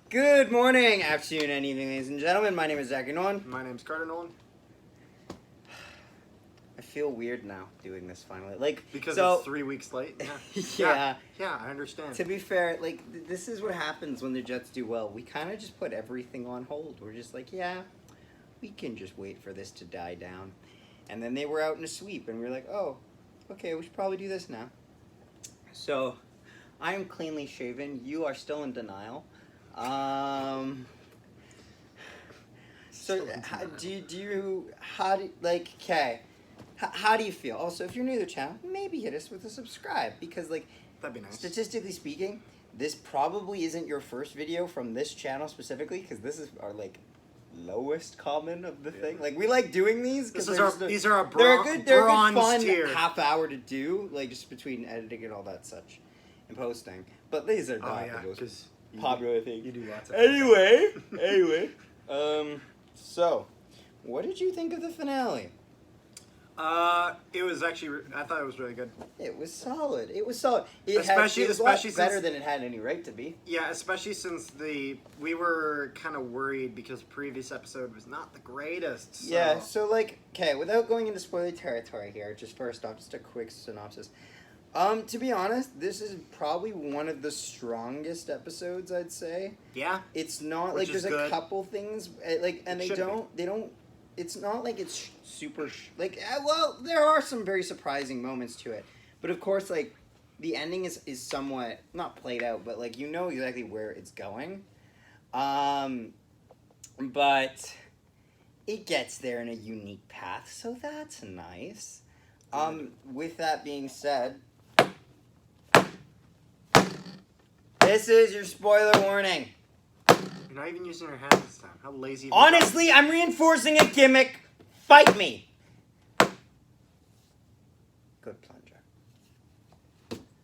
Good morning, afternoon, and evening, ladies and gentlemen. My name is Zachary Nolan. My name's Carter Nolan. I feel weird now doing this finally. Because so, it's 3 weeks late? Yeah. Yeah, I understand. To be fair, this is what happens when the Jets do well. We kind of just put everything on hold. We're just like, yeah, we can just wait for this to die down. And then they were out in a sweep, and we were like, oh, okay, we should probably do this now. So, I am cleanly shaven. You are still in denial. So, how do you feel? Also, if you're new to the channel, maybe hit us with a subscribe, because, That'd be nice. statistically speaking, this probably isn't your first video from this channel specifically, because this is our, lowest common of the thing. We like doing these, because These are a they're a good fun tier. half hour to do, just between editing and all that such, and posting. But these are not the most popular thing. You do lots of Anyway, so, what did you think of the finale? It was actually, I thought it was really good. It was solid. It was Especially better than it had any right to be. Yeah, especially since we were kind of worried because previous episode was not the greatest. So. Yeah, so without going into spoiler territory here, just first off, just a quick synopsis. To be honest, this is probably one of the strongest episodes, I'd say. Yeah. It's not there's good. a couple things and they don't. It's not like it's super there are some very surprising moments to it, but of course the ending is somewhat not played out, but you know exactly where it's going. But it gets there in a unique path, so that's nice. With that being said, this is your spoiler warning. You're not even using your hands this time. How lazy. Honestly, I'm reinforcing a gimmick. Fight me. Good plunger.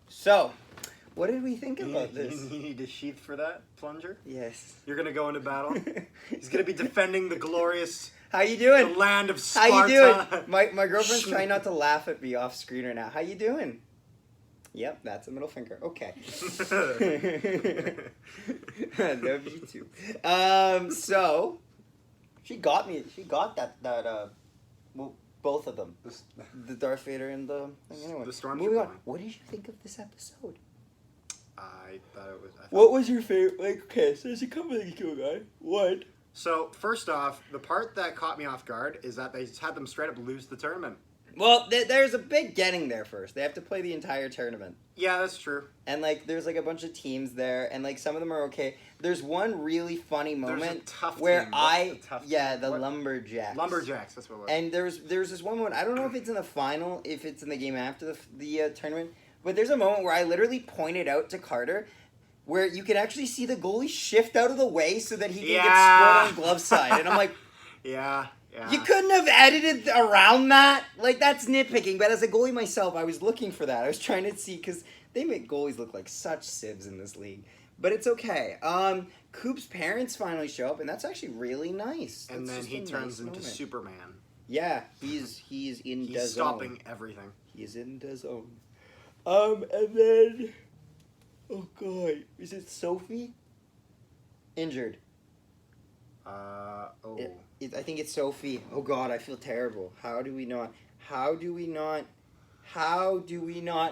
So, what did we think about this? You need a sheath for that plunger? Yes. You're going to go into battle? He's going to be defending the glorious... How you doing? The land of Sparta. How you doing? My girlfriend's trying not to laugh at me off screen right now. How you doing? Yep, that's a middle finger. Okay. I love you too. So she got that both of them. The Darth Vader and the thing. Anyway, the Stormtrooper. Moving on. What did you think of this episode? I thought it was... What was your favorite? Okay, so there's a couple things going on. What? So, first off, the part that caught me off guard is that they had them straight up lose the tournament. Well, there's a big getting there first. They have to play the entire tournament. Yeah, that's true. And, there's, a bunch of teams there, and, some of them are okay. There's one really funny moment there's a tough where team. the Lumberjacks. Lumberjacks, that's what it was. And there's this one moment, I don't know if it's in the final, if it's in the game after the tournament, but there's a moment where I literally pointed out to Carter where you can actually see the goalie shift out of the way so that he can get scored on glove side. And I'm like... Yeah. You couldn't have edited around that? That's nitpicking, but as a goalie myself, I was looking for that. I was trying to see, because they make goalies look like such sieves in this league. But it's okay. Coop's parents finally show up, and that's actually really nice. And that's then he turns into Superman. Yeah, he's in the zone. He's stopping everything. He's in the zone. And then... Oh, God. Is it Sophie? Injured. I think it's Sophie. Oh God, I feel terrible. How do we not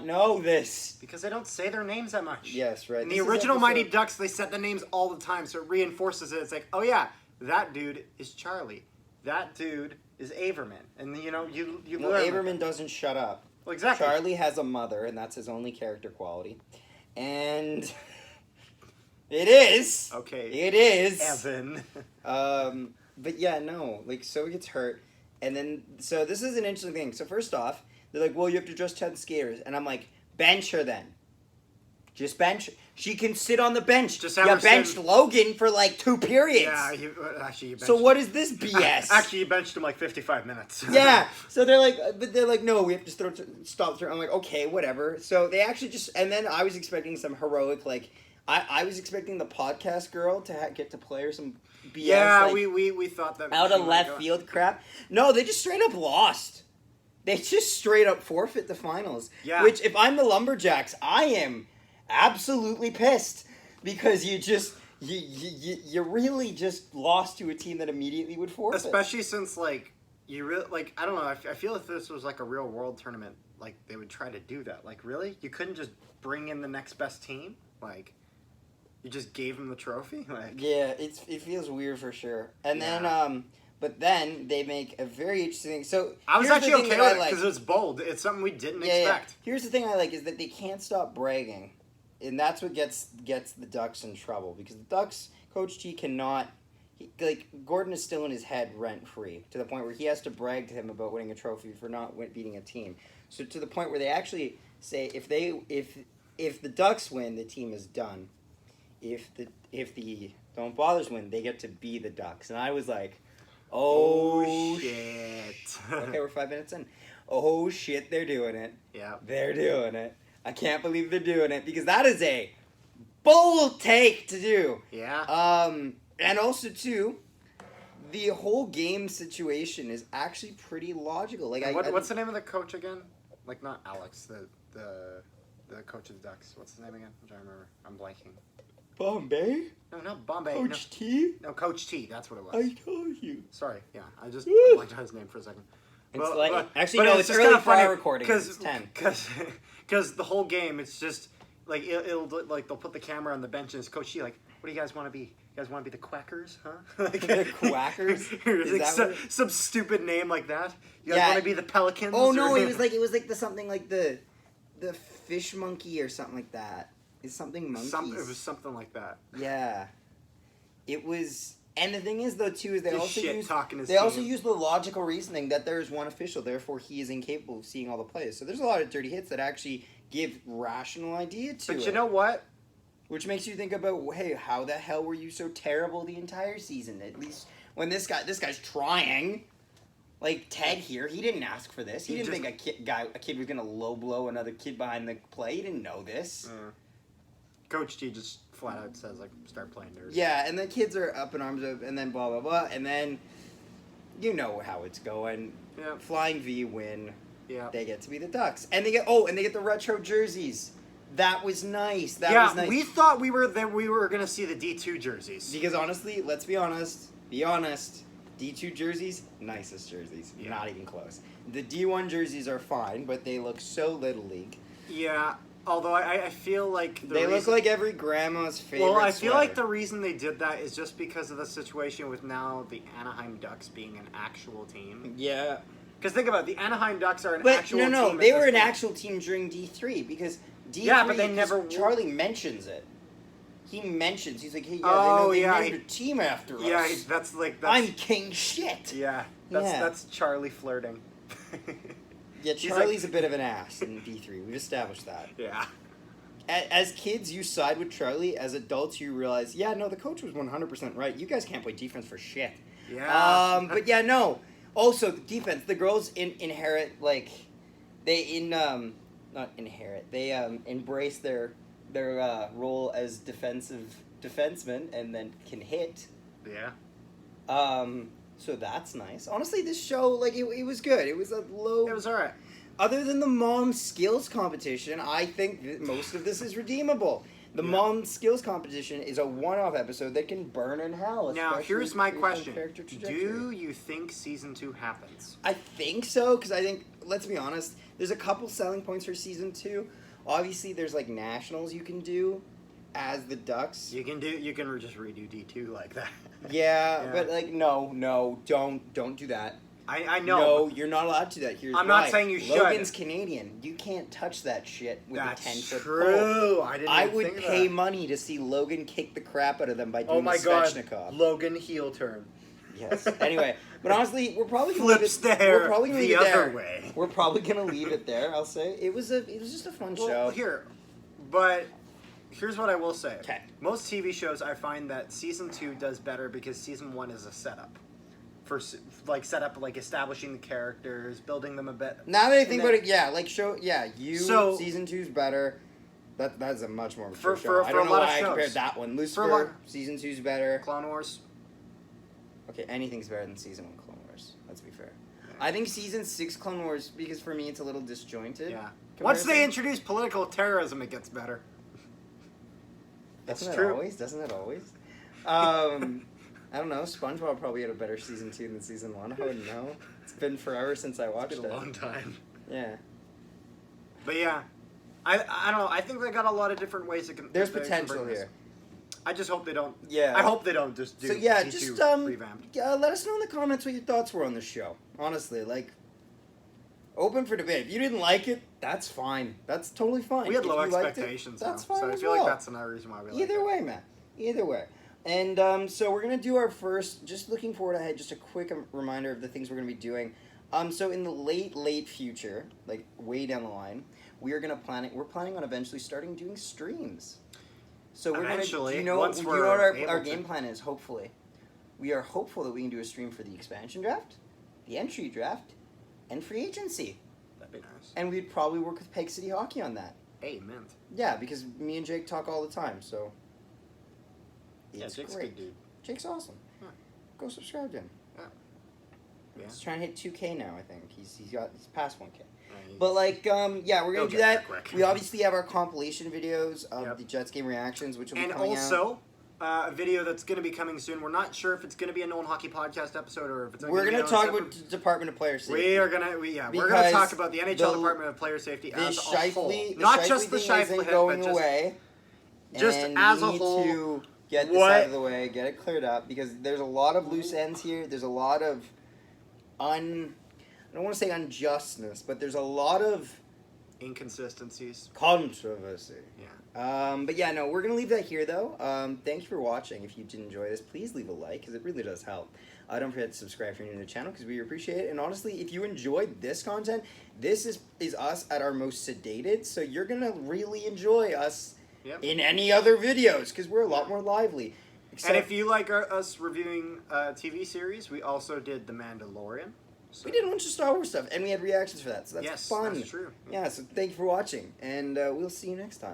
know this? Because they don't say their names that much. Yes, right. In the original Mighty Ducks, they said the names all the time, so it reinforces it. It's like, oh yeah, that dude is Charlie. That dude is Averman. And you learn. Averman doesn't shut up. Well, exactly. Charlie has a mother, and that's his only character quality. And... It is. Okay. It is. Evan. But yeah, no. So he gets hurt. And then, so this is an interesting thing. So first off, they're like, well, you have to dress 10 skaters. And I'm like, bench her then. Just bench. She can sit on the bench. Just you benched Logan for 2 periods. Yeah, you benched So what is this BS? Actually, you benched him 55 minutes. Yeah. So they're like, no, we have to stop. I'm like, okay, whatever. So they actually and then I was expecting some heroic, I was expecting the podcast girl to get to play or some BS. Yeah, we thought that. Out of left field crap. No, they just straight up lost. They just straight up forfeit the finals. Yeah. Which, if I'm the Lumberjacks, I am absolutely pissed. Because you you really just lost to a team that immediately would forfeit. Especially since, like, you really, like, I don't know, I feel if this was, like, a real world tournament, like, they would try to do that. Like, really? You couldn't just bring in the next best team? Like, you just gave them the trophy? Like, yeah, it feels weird for sure. And Yeah. then, but then they make a very interesting thing. So I was here's the actually thing okay that I with it because it's bold. It's something we didn't expect. Here's the thing I like is that they can't stop bragging, and that's what gets the Ducks in trouble because the Ducks Coach T cannot. Gordon is still in his head rent free to the point where he has to brag to him about winning a trophy for not beating a team. So to the point where they actually say if the Ducks win, the team is done. If the Don't Bothers win, they get to be the Ducks. And I was like, oh shit. Okay, we're 5 minutes in. Oh shit, they're doing it. Yeah. They're doing it. I can't believe they're doing it because that is a bold take to do. Yeah. And also too, the whole game situation is actually pretty logical. Like, what's the name of the coach again? Like, not Alex, the coach of the Ducks. What's his name again? I'm trying to remember. I'm blanking. Bombay? No, not Bombay. Coach T? No, Coach T. That's what it was. I told you. Sorry. Yeah, I just blanked out his name for a second. It's early for our recording. It's 10. Because the whole game, it's just like it'll like they'll put the camera on the bench and it's Coach T like, what do you guys want to be? You guys want to be the Quackers, huh? Like, the Quackers? Like some stupid name like that. You guys want to be the Pelicans? Oh no, it was like something like the fish monkey or something like that. It's something monkeys. It was something like that. Yeah, it was. And the thing is, though, too, is they also use the logical reasoning that there is one official, therefore he is incapable of seeing all the plays. So there's a lot of dirty hits that actually give rational idea to it. But you know what? Which makes you think about, hey, how the hell were you so terrible the entire season? At least when this guy's trying. Like Ted here, he didn't ask for this. He didn't think a kid was gonna low blow another kid behind the play. He didn't know this. Coach T just flat out says, like, start playing nerds. Yeah, and the kids are up in arms of, and then blah, blah, blah, and then you know how it's going. Yeah. Flying V win. Yeah. They get to be the Ducks. And they get the retro jerseys. That was nice. That was nice. We thought we were going to see the D2 jerseys. Because honestly, let's be honest. D2 jerseys, nicest jerseys. Yeah. Not even close. The D1 jerseys are fine, but they look so Little League. Yeah. Although I feel like they look like every grandma's favorite. Well, I feel like the reason they did that is just because of the situation with now the Anaheim Ducks being an actual team. Yeah. Because think about it, the Anaheim Ducks are an actual team. No, they were an actual team during D3 because D3. Yeah, but they never. Charlie mentions it. He's like, hey, they named a team after us. Yeah, that's I'm king shit. Yeah, that's Charlie flirting. Yeah, Charlie's a bit of an ass in D3. We've established that. Yeah. As kids, you side with Charlie. As adults, you realize, yeah, no, the coach was 100% right. You guys can't play defense for shit. Yeah. But yeah, no. Also, defense. The girls inherit, like, not inherit. They embrace their role as defensemen and then can hit. Yeah. So that's nice. Honestly, this show, like, it was good. It was a low... It was alright. Other than the mom skills competition, I think that most of this is redeemable. The mom skills competition is a one-off episode that can burn in hell. Now, here's my question. Do you think Season 2 happens? I think so, because I think, let's be honest, there's a couple selling points for Season 2. Obviously, there's, like, nationals you can do as the Ducks. You can just redo D2 like that. Yeah, but like no, don't do that. I know. No, you're not allowed to do that. Here's I'm not saying you should. Logan's Canadian. You can't touch that shit with a 10-foot pole. True. I would pay money to see Logan kick the crap out of them by doing the Svechnikov. God. Logan heel turn. Yes. Anyway, but honestly, we're probably gonna flips the hair the other way. We're probably gonna leave it there. I'll say it was just a fun show. Here's what I will say. Okay. Most TV shows, I find that Season 2 does better because Season 1 is a setup. Establishing the characters, building them a bit. Now that I think about it, Season 2's better. That's a much more mature show. I don't know why I compared that one. Lucifer, Season 2's better. Clone Wars. Okay, anything's better than Season 1 Clone Wars. Let's be fair. I think Season 6 Clone Wars, because for me it's a little disjointed. Yeah. Once they introduce political terrorism, it gets better. Doesn't it always? I don't know. SpongeBob probably had a better season 2 than season 1. I wouldn't know. It's been forever since I watched It's been it. a long time. Yeah. But yeah, I don't know. I think they got a lot of different ways that can. There's that they can potential bring this. here. I just hope they don't. Yeah. I hope they don't just do. So yeah, T2 just revamped. let us know in the comments what your thoughts were on the show. Honestly, like, open for debate. If you didn't like it, that's fine. That's totally fine. We had If low you liked it, expectations, that's though, fine so I as feel well. like that's another reason why we like Either it. way, man. Either way. And so we're gonna do our first. Just looking forward ahead. Just a quick reminder of the things we're gonna be doing. So in the late future, like way down the line, we're planning on eventually starting doing streams. So we're Eventually, gonna. Do you know once what we're our able to. game plan is? Hopefully, we are hopeful that we can do a stream for the expansion draft, the entry draft, and free agency. That'd be nice. And we'd probably work with Peg City Hockey on that. Hey, mint. Yeah, because me and Jake talk all the time, so. It's Jake's great. a good dude. Jake's awesome. Yeah. Go subscribe to him. Yeah. He's trying to hit 2K now, I think. He's past 1K. He's- But like, yeah, we're He'll gonna do get there that. quick. We obviously have our compilation videos of Yep. the Jets game reactions, which will And be coming out. also, a video that's going to be coming soon. We're not sure if it's going to be a Known Hockey Podcast episode or if it's We're gonna gonna be talk on a about the Department of Player Safety. We are gonna, we're gonna Because talk about the NHL the- Department of Player Safety The as a whole, Shifley, not just the thing Shifley isn't hit, going but just away. just and as we a need whole, to get this what- out of the way, get it cleared up, because there's a lot of loose ends here. There's a lot of I don't want to say unjustness, but there's a lot of inconsistencies. controversy. Yeah. But yeah, no, we're going to leave that here, though. Thank you for watching. If you did enjoy this, please leave a like, because it really does help. Don't forget to subscribe if you're new to the channel, because we appreciate it. And honestly, if you enjoyed this content, this is us at our most sedated, so you're going to really enjoy us in any other videos, because we're a lot more lively. And if you like us reviewing TV series, we also did The Mandalorian. So. We did a bunch of Star Wars stuff, and we had reactions for that, so that's yes, fun. That's true. Yeah, so thank you for watching, and we'll see you next time.